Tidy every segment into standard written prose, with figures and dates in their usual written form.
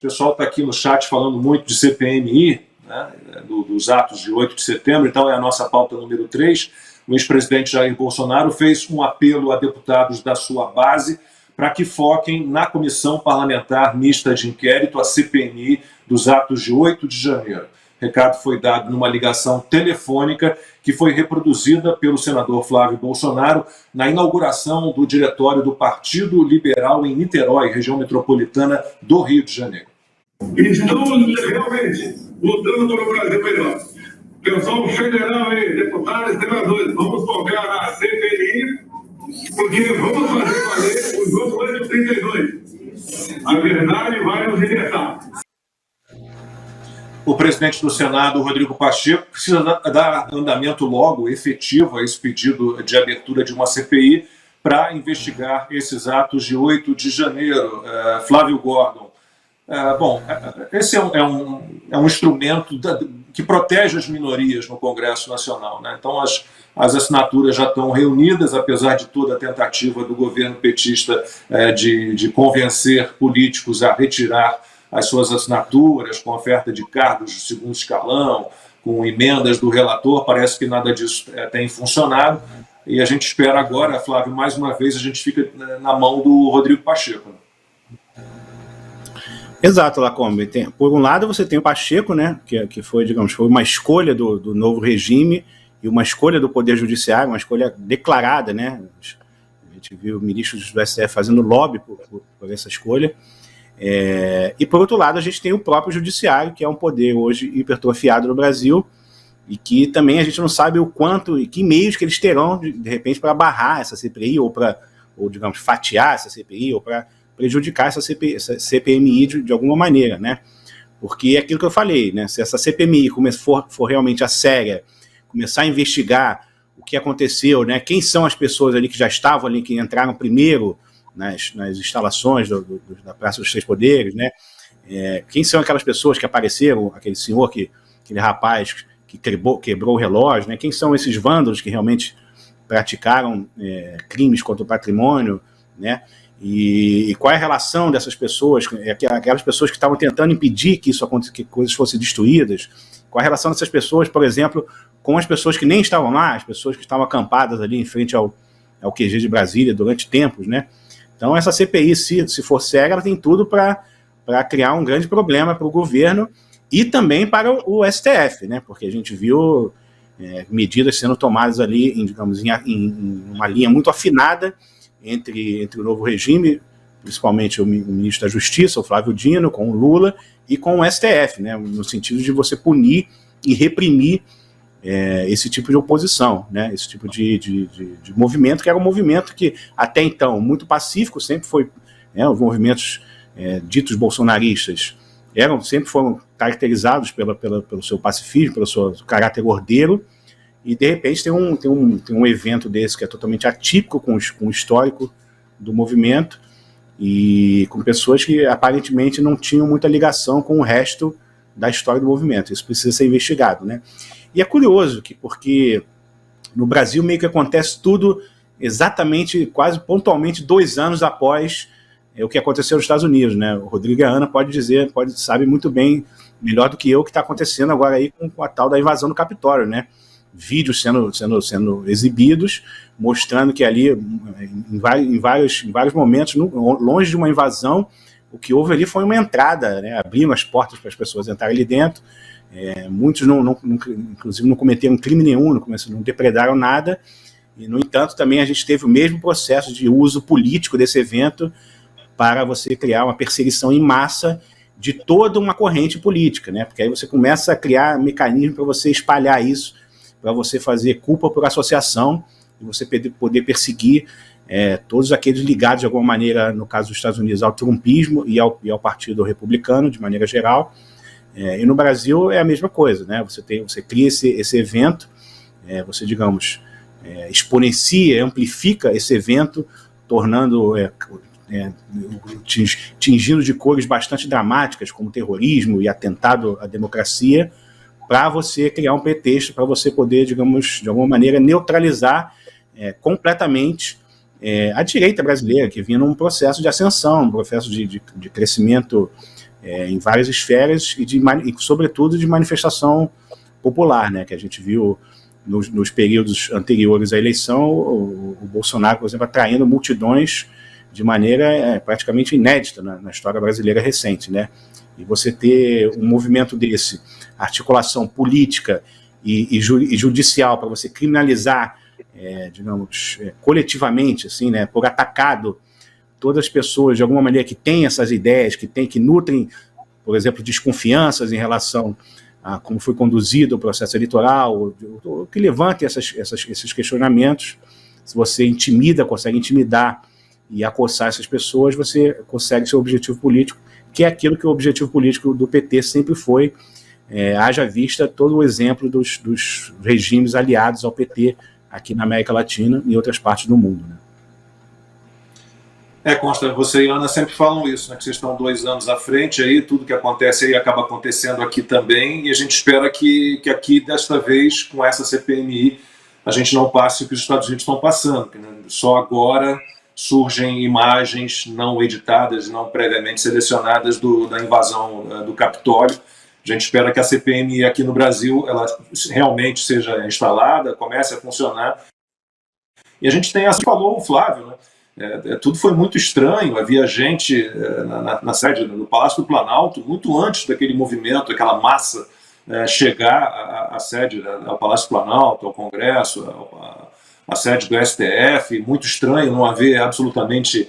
O pessoal está aqui no chat falando muito de CPMI, né, dos atos de 8 de setembro, então é a nossa pauta número 3. O ex-presidente Jair Bolsonaro fez um apelo a deputados da sua base para que foquem na Comissão Parlamentar Mista de Inquérito, a CPMI, dos atos de 8 de janeiro. O recado foi dado numa ligação telefônica que foi reproduzida pelo senador Flávio Bolsonaro na inauguração do diretório do Partido Liberal em Niterói, região metropolitana do Rio de Janeiro. Estão realmente lutando para o Brasil melhor. Pessoal federal aí, deputados e senadores, vamos focar na CPMI, porque vamos fazer valer o jogo 832. A verdade vai nos libertar. O presidente do Senado, Rodrigo Pacheco, precisa dar andamento logo, efetivo, a esse pedido de abertura de uma CPI para investigar esses atos de 8 de janeiro. Flávio Gordon. Bom, esse é um instrumento que protege as minorias no Congresso Nacional, né? Então, as assinaturas já estão reunidas, apesar de toda a tentativa do governo petista de convencer políticos a retirar as suas assinaturas, com oferta de cargos de segundo escalão, com emendas do relator. Parece que nada disso tem funcionado. E a gente espera agora, Flávio, mais uma vez, a gente fica na mão do Rodrigo Pacheco. Exato, Lacombe. Por um lado, você tem o Pacheco, né, que foi, digamos, foi uma escolha do novo regime e uma escolha do Poder Judiciário, uma escolha declarada, né? A gente viu ministros do STF fazendo lobby por essa escolha. E, por outro lado, a gente tem o próprio Judiciário, que é um poder hoje hipertrofiado no Brasil e que também a gente não sabe o quanto e que meios que eles terão, de repente, para barrar essa CPI ou, digamos, fatiar essa CPI ou para prejudicar essa CPMI de alguma maneira, né? Porque é aquilo que eu falei, né? Se essa CPMI for realmente a séria, começar a investigar o que aconteceu, né? Quem são as pessoas ali que já estavam ali, que entraram primeiro nas instalações da Praça dos Três Poderes, né? Quem são aquelas pessoas que apareceram, aquele senhor, aquele rapaz que quebrou o relógio, né? Quem são esses vândalos que realmente praticaram crimes contra o patrimônio, né? E qual é a relação dessas pessoas, aquelas pessoas que estavam tentando impedir que isso acontecesse, que coisas fossem destruídas? Qual a relação dessas pessoas, por exemplo, com as pessoas que nem estavam lá, as pessoas que estavam acampadas ali em frente ao QG de Brasília durante tempos, né? Então, essa CPI, se for séria, ela tem tudo para criar um grande problema para o governo e também para o STF, né? Porque a gente viu medidas sendo tomadas ali, digamos, em uma linha muito afinada entre o novo regime, principalmente o ministro da Justiça, o Flávio Dino, com o Lula, e com o STF, né? No sentido de você punir e reprimir esse tipo de oposição, né? Esse tipo de movimento, que era um movimento que, até então, muito pacífico, sempre foi, os movimentos ditos bolsonaristas sempre foram caracterizados pelo seu pacifismo, pelo seu caráter ordeiro, e, de repente, tem um evento desse que é totalmente atípico com o histórico do movimento e com pessoas que, aparentemente, não tinham muita ligação com o resto da história do movimento. Isso precisa ser investigado, né? E é curioso, porque no Brasil meio que acontece tudo exatamente, quase pontualmente, 2 anos após o que aconteceu nos Estados Unidos, né? O Rodrigo e a Ana sabe muito bem, melhor do que eu, o que está acontecendo agora aí com a tal da invasão do Capitólio, né? Vídeos sendo exibidos, mostrando que ali, em vários momentos, longe de uma invasão, o que houve ali foi uma entrada, né? Abrindo as portas para as pessoas entrarem ali dentro. Muitos, inclusive, não cometeram crime nenhum, não depredaram nada, e, no entanto, também a gente teve o mesmo processo de uso político desse evento para você criar uma perseguição em massa de toda uma corrente política, né? Porque aí você começa a criar mecanismos para você espalhar isso, para você fazer culpa por associação e você poder perseguir todos aqueles ligados de alguma maneira, no caso dos Estados Unidos, ao trumpismo e ao Partido Republicano, de maneira geral. E no Brasil é a mesma coisa, né? Você cria esse evento, você, digamos, exponencia, amplifica esse evento, tornando, tingindo de cores bastante dramáticas, como terrorismo e atentado à democracia, para você criar um pretexto, para você poder, digamos, de alguma maneira, neutralizar completamente a direita brasileira, que vinha num processo de ascensão, um processo de crescimento em várias esferas e sobretudo, de manifestação popular, né, que a gente viu nos períodos anteriores à eleição, o Bolsonaro, por exemplo, atraindo multidões de maneira praticamente inédita na história brasileira recente, né? E você ter um movimento desse, articulação política e judicial para você criminalizar, digamos, coletivamente, assim, né, por atacado, todas as pessoas, de alguma maneira, que têm essas ideias, que nutrem, por exemplo, desconfianças em relação a como foi conduzido o processo eleitoral, que levante esses questionamentos. Se você consegue intimidar e acossar essas pessoas, você consegue seu objetivo político, que é aquilo que o objetivo político do PT sempre foi, haja vista todo o exemplo dos regimes aliados ao PT aqui na América Latina e em outras partes do mundo, né? Consta, você e Ana sempre falam isso, né, que vocês estão 2 anos à frente, aí tudo que acontece aí acaba acontecendo aqui também, e a gente espera que aqui, desta vez, com essa CPMI, a gente não passe o que os Estados Unidos estão passando, né? Só agora surgem imagens não editadas, não previamente selecionadas da invasão do Capitólio. A gente espera que a CPMI aqui no Brasil ela realmente seja instalada, comece a funcionar. E a gente tem, assim falou o Flávio, né? Tudo foi muito estranho, havia gente na sede do Palácio do Planalto, muito antes daquele movimento, aquela massa chegar à sede, ao Palácio do Planalto, ao Congresso, à sede do STF, muito estranho não haver absolutamente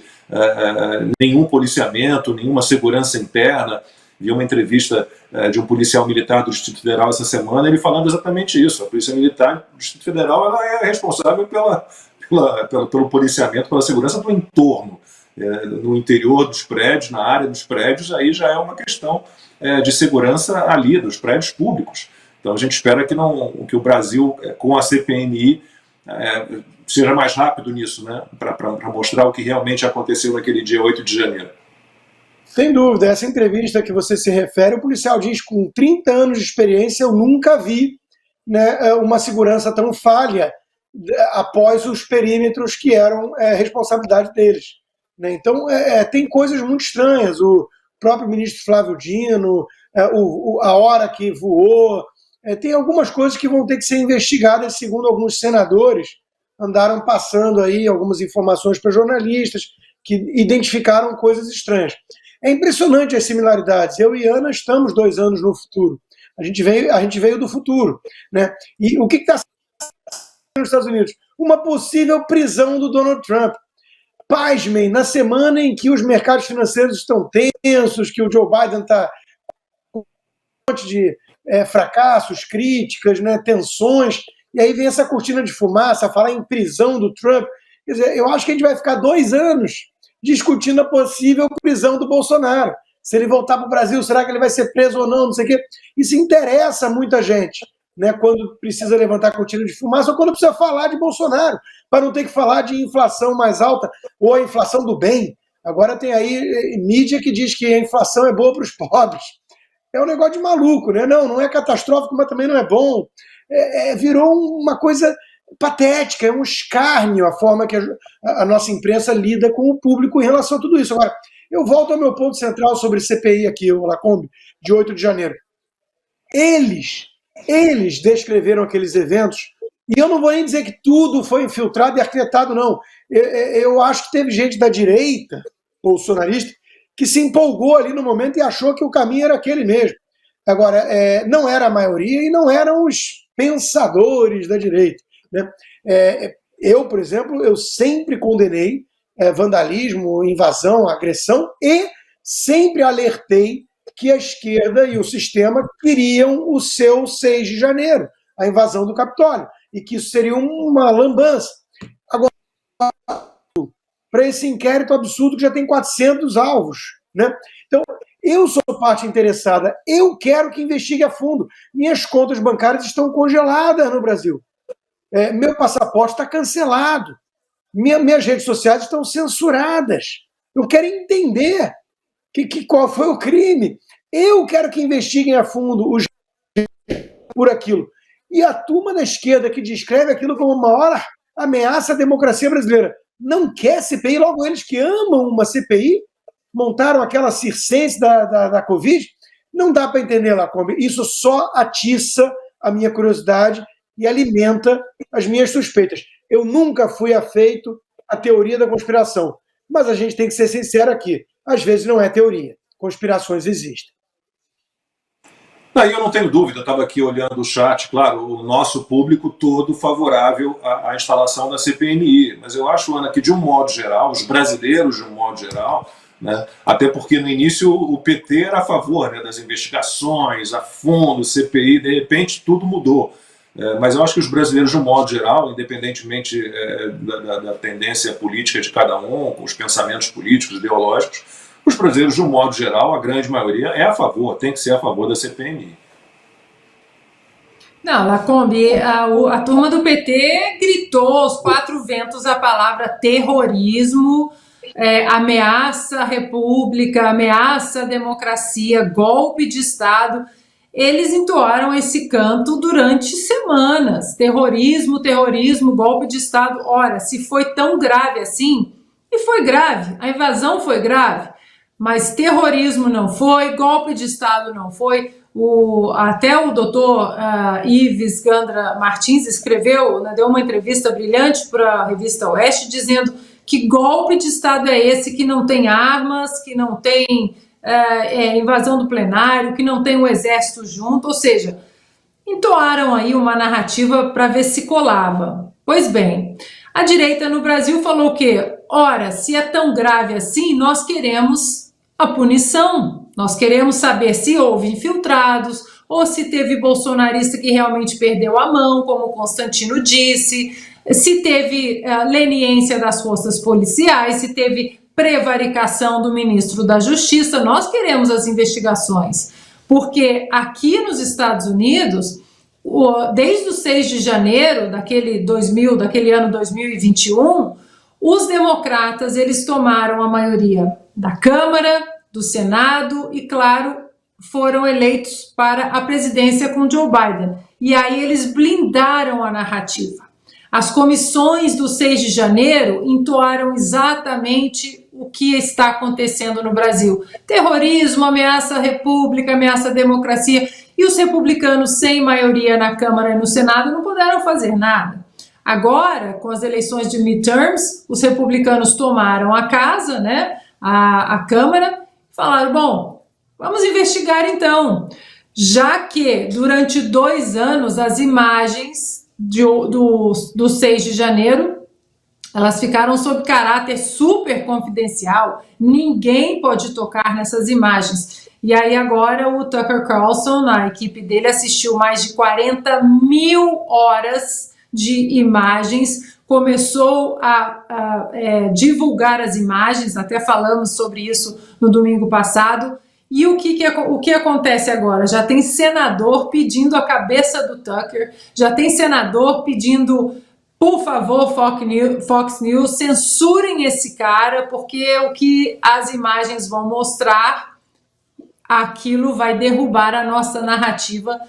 nenhum policiamento, nenhuma segurança interna. Vi uma entrevista de um policial militar do Distrito Federal essa semana, ele falando exatamente isso. A Polícia Militar do Distrito Federal ela é responsável pelo policiamento, pela segurança do entorno, no interior dos prédios, na área dos prédios, aí já é uma questão de segurança ali, dos prédios públicos. Então a gente espera que o Brasil, com a CPMI, seja mais rápido nisso, né, para mostrar o que realmente aconteceu naquele dia 8 de janeiro. Sem dúvida, essa entrevista que você se refere, o policial diz, com 30 anos de experiência, eu nunca vi, né, uma segurança tão falha após os perímetros que eram responsabilidade deles, né? Então, tem coisas muito estranhas. O próprio ministro Flávio Dino, a hora que voou, tem algumas coisas que vão ter que ser investigadas, segundo alguns senadores, andaram passando aí algumas informações para jornalistas que identificaram coisas estranhas. É impressionante as similaridades. Eu e Ana estamos 2 anos no futuro. A gente veio do futuro, né? E o que está nos Estados Unidos? Uma possível prisão do Donald Trump. Pasmem, na semana em que os mercados financeiros estão tensos, que o Joe Biden está com um monte de fracassos, críticas, né, tensões, e aí vem essa cortina de fumaça, falar em prisão do Trump. Quer dizer, eu acho que a gente vai ficar 2 anos discutindo a possível prisão do Bolsonaro. Se ele voltar para o Brasil, será que ele vai ser preso ou não? Não sei o quê. Isso interessa muita gente, né, quando precisa levantar a cortina de fumaça ou quando precisa falar de Bolsonaro, para não ter que falar de inflação mais alta ou a inflação do bem. Agora tem aí mídia que diz que a inflação é boa para os pobres. É um negócio de maluco, né? Não é catastrófico, mas também não é bom. Virou uma coisa patética, é um escárnio a forma que a nossa imprensa lida com o público em relação a tudo isso. Agora, eu volto ao meu ponto central sobre CPI aqui, o Lacombe, de 8 de janeiro. Eles descreveram aqueles eventos, e eu não vou nem dizer que tudo foi infiltrado e arquitetado, não. Eu acho que teve gente da direita, bolsonarista, que se empolgou ali no momento e achou que o caminho era aquele mesmo. Agora, não era a maioria e não eram os pensadores da direita, né? Eu, por exemplo, eu sempre condenei vandalismo, invasão, agressão e sempre alertei que a esquerda e o sistema queriam o seu 6 de janeiro, a invasão do Capitólio, e que isso seria uma lambança. Agora, para esse inquérito absurdo que já tem 400 alvos, né? Então, eu sou parte interessada, eu quero que investigue a fundo. Minhas contas bancárias estão congeladas no Brasil. Meu passaporte está cancelado. Minhas redes sociais estão censuradas. Eu quero entender qual foi o crime. Eu quero que investiguem a fundo por aquilo. E a turma da esquerda que descreve aquilo como uma maior ameaça à democracia brasileira não quer CPI, logo eles que amam uma CPI, montaram aquela circense da Covid. Não dá para entender, Lacombe. Isso só atiça a minha curiosidade e alimenta as minhas suspeitas. Eu nunca fui afeito à teoria da conspiração, mas a gente tem que ser sincero aqui. Às vezes não é teoria. Conspirações existem. Aí eu não tenho dúvida, eu estava aqui olhando o chat, claro, o nosso público todo favorável à instalação da CPMI, mas eu acho, Ana, que de um modo geral, os brasileiros de um modo geral, né, até porque no início o PT era a favor, né, das investigações, a fundo, CPI, de repente tudo mudou. Mas eu acho que os brasileiros de um modo geral, independentemente da tendência política de cada um, com os pensamentos políticos, ideológicos, os brasileiros, de um modo geral, a grande maioria é a favor, tem que ser a favor da CPMI. Não, Lacombe, a turma do PT gritou aos quatro ventos a palavra terrorismo, ameaça à república, ameaça à democracia, golpe de Estado. Eles entoaram esse canto durante semanas. Terrorismo, terrorismo, golpe de Estado. Ora, se foi tão grave assim, e foi grave, a invasão foi grave, mas terrorismo não foi, golpe de Estado não foi. Até o doutor Ives Gandra Martins escreveu, né, deu uma entrevista brilhante para a revista Oeste, dizendo que golpe de Estado é esse que não tem armas, que não tem invasão do plenário, que não tem o exército junto, ou seja, entoaram aí uma narrativa para ver se colava. Pois bem, a direita no Brasil falou o quê? Ora, se é tão grave assim, nós queremos a punição, nós queremos saber se houve infiltrados ou se teve bolsonarista que realmente perdeu a mão, como o Constantino disse, se teve leniência das forças policiais, se teve prevaricação do ministro da Justiça. Nós queremos as investigações, porque aqui nos Estados Unidos, desde o 6 de janeiro daquele ano 2021, os democratas eles tomaram a maioria da Câmara, do Senado e, claro, foram eleitos para a presidência com Joe Biden. E aí eles blindaram a narrativa. As comissões do 6 de janeiro entoaram exatamente o que está acontecendo no Brasil. Terrorismo, ameaça à república, ameaça à democracia. E os republicanos, sem maioria na Câmara e no Senado, não puderam fazer nada. Agora, com as eleições de midterms, os republicanos tomaram a casa, né, a Câmara, e falaram, bom, vamos investigar então. Já que durante 2 anos as imagens do 6 de janeiro, elas ficaram sob caráter super confidencial, ninguém pode tocar nessas imagens. E aí agora o Tucker Carlson, a equipe dele, assistiu mais de 40 mil horas de imagens, começou a divulgar as imagens, até falamos sobre isso no domingo passado. E o que acontece agora? Já tem senador pedindo a cabeça do Tucker, já tem senador pedindo, por favor, Fox News, censurem esse cara, porque o que as imagens vão mostrar, aquilo vai derrubar a nossa narrativa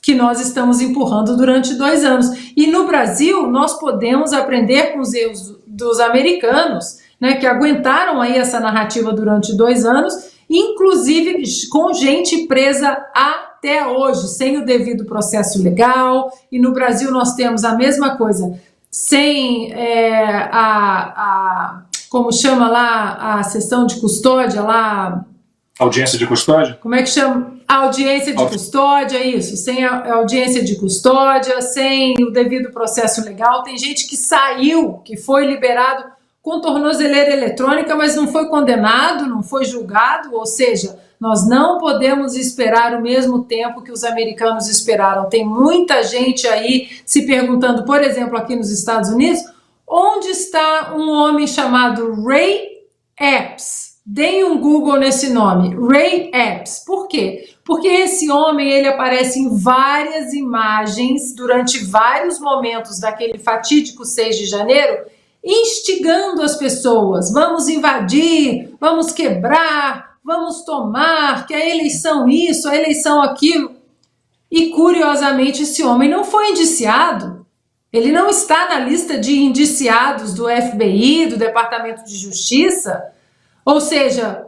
que nós estamos empurrando durante 2 anos. E no Brasil, nós podemos aprender com os erros dos americanos, né, que aguentaram aí essa narrativa durante 2 anos, inclusive com gente presa até hoje, sem o devido processo legal. E no Brasil nós temos a mesma coisa, sem como chama lá, a sessão de custódia lá... Audiência de custódia? Como é que chama? Audiência de custódia, isso. Sem a audiência de custódia, sem o devido processo legal. Tem gente que saiu, que foi liberado com tornozeleira eletrônica, mas não foi condenado, não foi julgado. Ou seja, nós não podemos esperar o mesmo tempo que os americanos esperaram. Tem muita gente aí se perguntando, por exemplo, aqui nos Estados Unidos, onde está um homem chamado Ray Epps? Deem um Google nesse nome, Ray Epps. Por quê? Porque esse homem, ele aparece em várias imagens durante vários momentos daquele fatídico 6 de janeiro, instigando as pessoas. Vamos invadir, vamos quebrar, vamos tomar, que a eleição isso, a eleição aquilo. E, curiosamente, esse homem não foi indiciado. Ele não está na lista de indiciados do FBI, do Departamento de Justiça. Ou seja,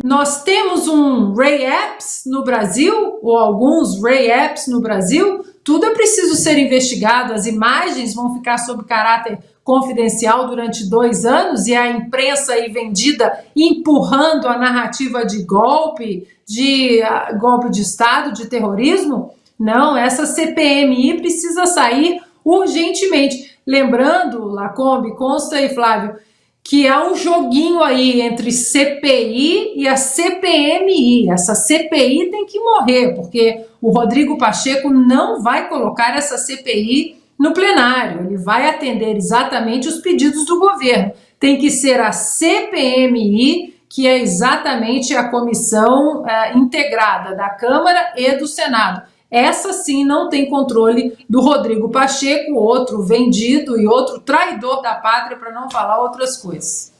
Nós temos um Ray Epps no Brasil, ou alguns Ray Epps no Brasil. Tudo é preciso ser investigado, as imagens vão ficar sob caráter confidencial durante 2 anos e a imprensa aí vendida empurrando a narrativa de golpe de Estado, de terrorismo. Não, essa CPMI precisa sair urgentemente. Lembrando, Lacombe, Consta e Flávio, que há um joguinho aí entre CPI e a CPMI. Essa CPI tem que morrer, porque o Rodrigo Pacheco não vai colocar essa CPI no plenário. Ele vai atender exatamente os pedidos do governo. Tem que ser a CPMI, que é exatamente a comissão integrada da Câmara e do Senado. Essa sim não tem controle do Rodrigo Pacheco, outro vendido e outro traidor da pátria, para não falar outras coisas.